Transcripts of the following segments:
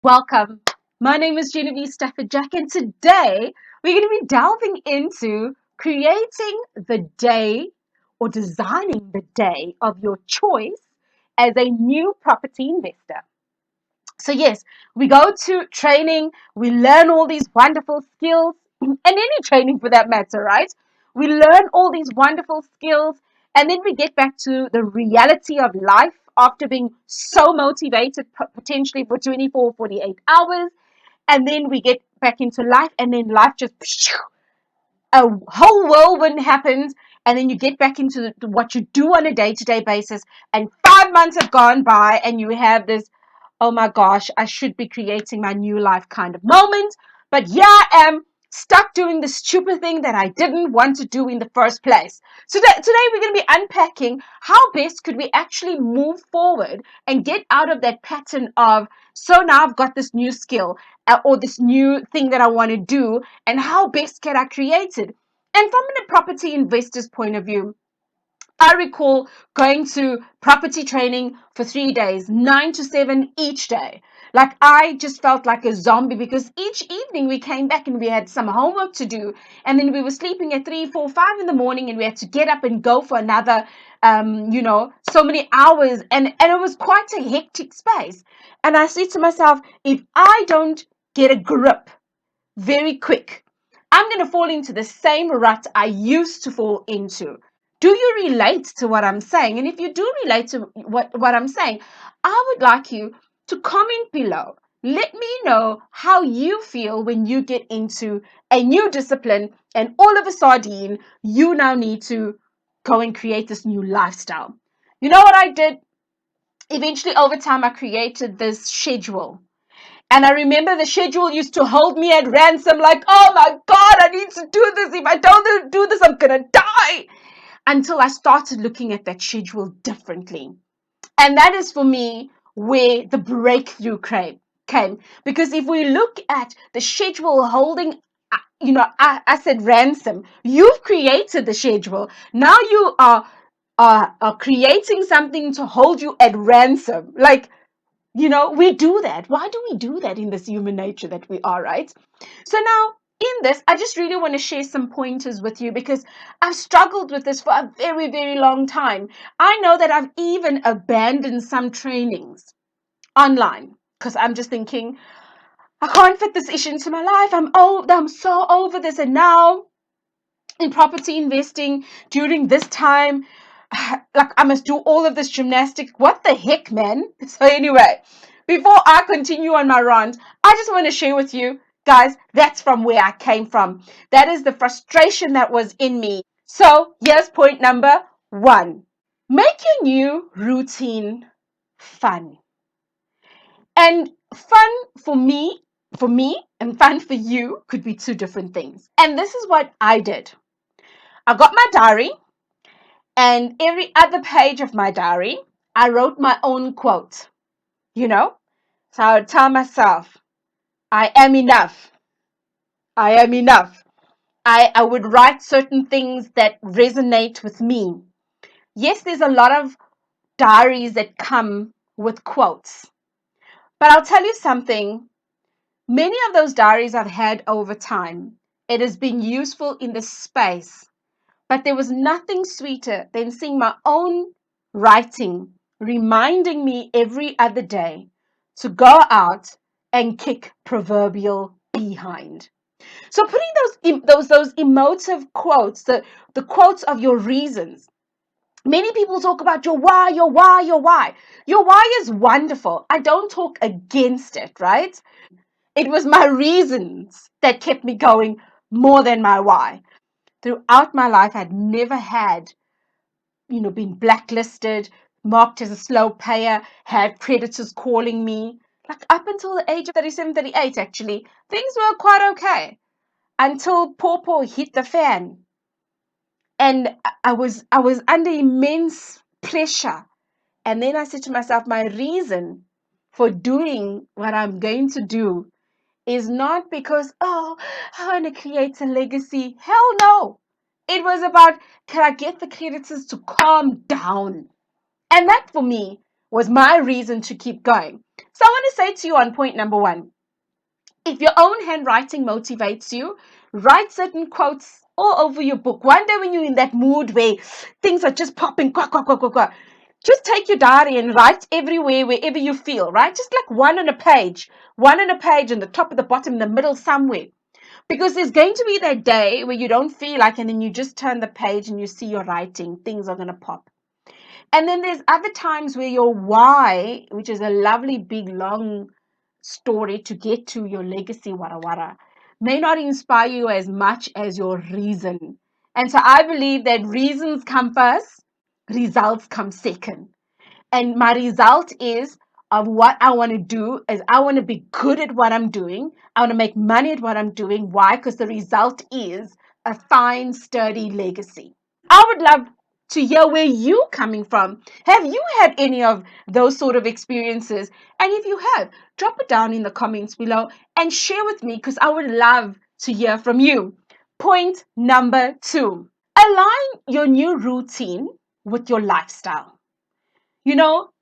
Welcome. My name is Genevieve Stafford Jack, and today we're going to be delving into creating the day or designing the day of your choice as a new property investor. So, yes, we go to training, we learn all these wonderful skills, and any training for that matter, right? We learn all these wonderful skills, and then we get back to the reality of life after being so motivated, potentially for 24, 48 hours. And then we get back into life, and then life just a whole whirlwind happens, and then you get back into what you do on a day-to-day basis, and 5 months have gone by, and you have this, oh my gosh, I should be creating my new life kind of moment, but here I am stuck doing the stupid thing that I didn't want to do in the first place. So today we're going to be unpacking how best could we actually move forward and get out of that pattern of, so now I've got this new skill, or this new thing that I want to do, and how best can I create it? And from a property investor's point of view, I recall going to property training for 3 days, 9 to 7 each day. Like I just felt like a zombie because each evening we came back and we had some homework to do. And then we were sleeping at 3, 4, 5 in the morning and we had to get up and go for another, so many hours. And it was quite a hectic space. And I said to myself, if I don't get a grip very quick, I'm going to fall into the same rut I used to fall into. Do you relate to what I'm saying? And if you do relate to what I'm saying, I would like you to comment below. Let me know how you feel when you get into a new discipline and all of a sudden you now need to go and create this new lifestyle. You know what I did? Eventually, over time, I created this schedule. And I remember the schedule used to hold me at ransom, like, oh my God, I need to do this. If I don't do this, I'm going to die. Until I started looking at that schedule differently. And that is for me where the breakthrough came. Because if we look at the schedule holding, I said ransom, you've created the schedule. Now you are creating something to hold you at ransom. Like, we do that. Why do we do that in this human nature that we are, right? So now, in this, I just really want to share some pointers with you because I've struggled with this for a very, very long time. I know that I've even abandoned some trainings online because I'm just thinking, I can't fit this issue into my life. I'm so over this. And now in property investing during this time, like I must do all of this gymnastics. What the heck, man? So anyway, before I continue on my rant, I just want to share with you guys, that's from where I came from. That is the frustration that was in me. So here's point number 1. Make your new routine fun. And fun for me and fun for you could be two different things. And this is what I did. I got my diary, and every other page of my diary, I wrote my own quote, you know? So I would tell myself, I am enough. I am enough. I would write certain things that resonate with me. Yes, there's a lot of diaries that come with quotes. But I'll tell you something. Many of those diaries I've had over time, it has been useful in this space. But there was nothing sweeter than seeing my own writing reminding me every other day to go out and kick proverbial behind. So putting those emotive quotes, the quotes of your reasons. Many people talk about your why, your why, your why. Your why is wonderful. I don't talk against it, right? It was my reasons that kept me going more than my why. Throughout my life, I'd never had, been blacklisted, marked as a slow payer, had creditors calling me. Like up until the age of 37, 38, actually, things were quite okay until Popo hit the fan. And I was under immense pressure. And then I said to myself, my reason for doing what I'm going to do is not because, oh, I want to create a legacy. Hell no. It was about, can I get the creditors to calm down? And that for me was my reason to keep going. So I want to say to you on point number one, if your own handwriting motivates you, write certain quotes all over your book. One day when you're in that mood where things are just popping, quack, quack, quack, quack, quack, just take your diary and write everywhere, wherever you feel, right? Just like one on a page, on the top, at the bottom, in the middle, somewhere. Because there's going to be that day where you don't feel like, and then you just turn the page and you see your writing, things are going to pop. And then there's other times where your why, which is a lovely, big, long story to get to your legacy, wara wara, may not inspire you as much as your reason. And so I believe that reasons come first, results come second. And my result is of what I want to do is I want to be good at what I'm doing. I want to make money at what I'm doing. Why? Because the result is a fine, sturdy legacy. I would love to hear where you're coming from. Have you had any of those sort of experiences? And if you have, drop it down in the comments below and share with me because I would love to hear from you. Point number two, align your new routine with your lifestyle.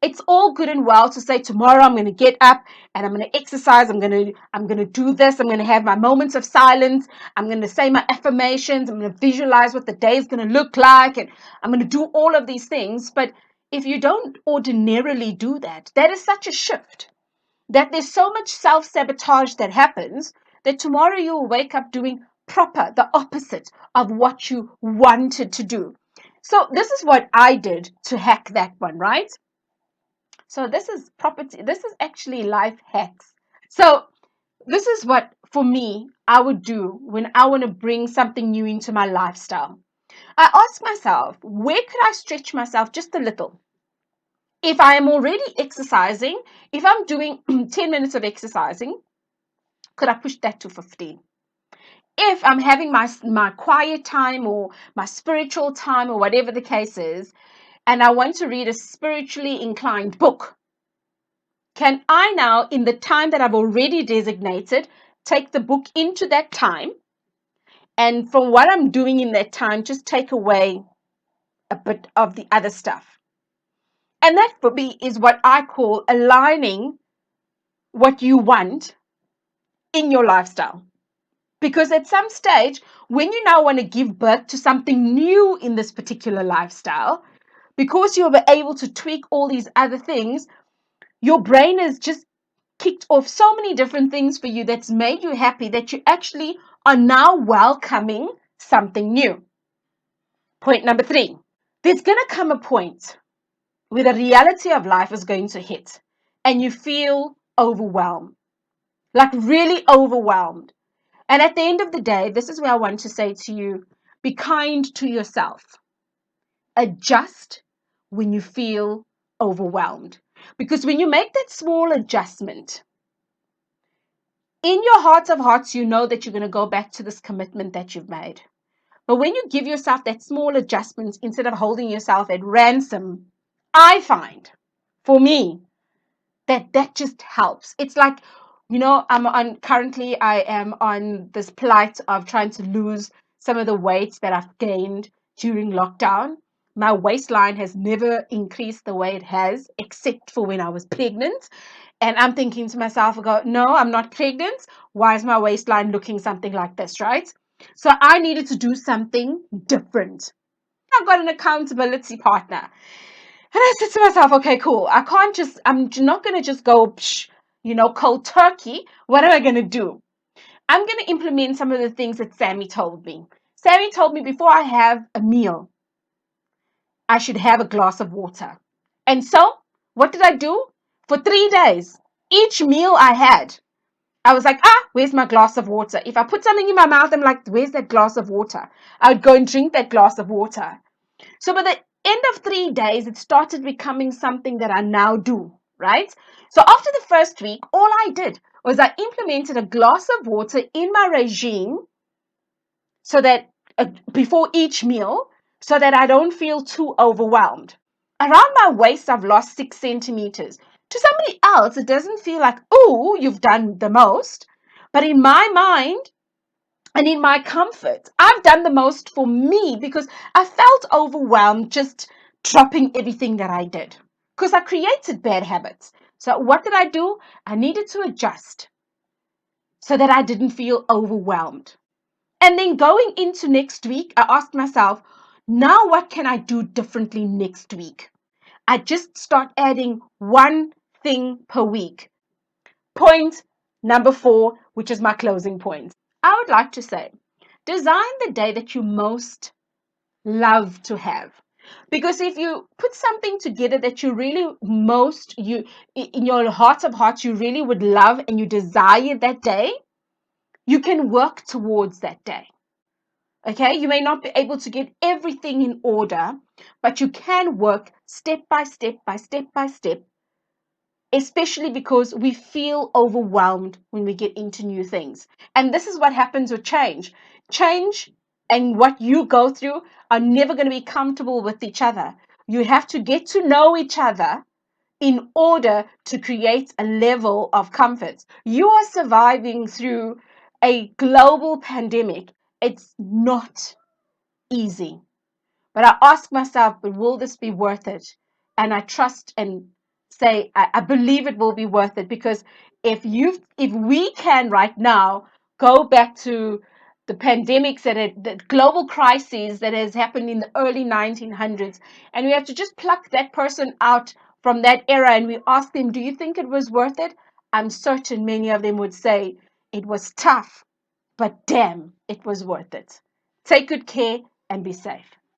It's all good and well to say tomorrow I'm going to get up and I'm going to exercise. I'm going to do this. I'm going to have my moments of silence. I'm going to say my affirmations. I'm going to visualize what the day is going to look like. And I'm going to do all of these things. But if you don't ordinarily do that, that is such a shift that there's so much self-sabotage that happens that tomorrow you'll wake up doing the opposite of what you wanted to do. So this is what I did to hack that one, right? So this is property. This is actually life hacks. So this is what, for me, I would do when I want to bring something new into my lifestyle. I ask myself, where could I stretch myself just a little? If I am already exercising, if I'm doing 10 minutes of exercising, could I push that to 15? If I'm having my quiet time or my spiritual time or whatever the case is, and I want to read a spiritually inclined book, can I now, in the time that I've already designated, take the book into that time? And from what I'm doing in that time, just take away a bit of the other stuff. And that for me is what I call aligning what you want in your lifestyle. Because at some stage, when you now want to give birth to something new in this particular lifestyle, because you'll be able to tweak all these other things, your brain is just kicked off so many different things for you that's made you happy that you actually are now welcoming something new. Point number three, there's going to come a point where the reality of life is going to hit and you feel overwhelmed, like really overwhelmed. And at the end of the day, this is where I want to say to you, be kind to yourself. Adjust when you feel overwhelmed. Because when you make that small adjustment, in your heart of hearts, you know that you're going to go back to this commitment that you've made. But when you give yourself that small adjustment instead of holding yourself at ransom, I find, for me, that just helps. It's like, currently I am on this plight of trying to lose some of the weight that I've gained during lockdown. My waistline has never increased the way it has, except for when I was pregnant. And I'm thinking to myself, no, I'm not pregnant. Why is my waistline looking something like this, right? So I needed to do something different. I've got an accountability partner. And I said to myself, okay, cool. I'm not going to just go, cold turkey. What am I going to do? I'm going to implement some of the things that Sammy told me. Sammy told me before I have a meal, I should have a glass of water. And so what did I do? For 3 days, each meal I had, I was like, where's my glass of water? If I put something in my mouth, I'm like, where's that glass of water? I would go and drink that glass of water. So by the end of 3 days, it started becoming something that I now do, right? So after the first week, all I did was I implemented a glass of water in my regime so that before each meal, so that I don't feel too overwhelmed. Around my waist, I've lost 6 centimeters. To somebody else, it doesn't feel like, oh, you've done the most. But in my mind and in my comfort, I've done the most for me because I felt overwhelmed just dropping everything that I did. because I created bad habits. So what did I do? I needed to adjust so that I didn't feel overwhelmed. And then going into next week, I asked myself, now what can I do differently next week? I just start adding one thing per week. Point number 4, which is my closing point. I would like to say, design the day that you most love to have. Because if you put something together that you really most, you in your heart of hearts, you really would love and you desire that day, you can work towards that day. Okay, you may not be able to get everything in order, but you can work step by step by step by step, especially because we feel overwhelmed when we get into new things. And this is what happens with change. Change and what you go through are never going to be comfortable with each other. You have to get to know each other in order to create a level of comfort. You are surviving through a global pandemic. It's not easy. But I ask myself, but will this be worth it? And I trust and say, I believe it will be worth it, because if we can right now go back to the pandemics the global crises that has happened in the early 1900s, and we have to just pluck that person out from that era and we ask them, do you think it was worth it? I'm certain many of them would say it was tough, but damn, it was worth it. Take good care and be safe.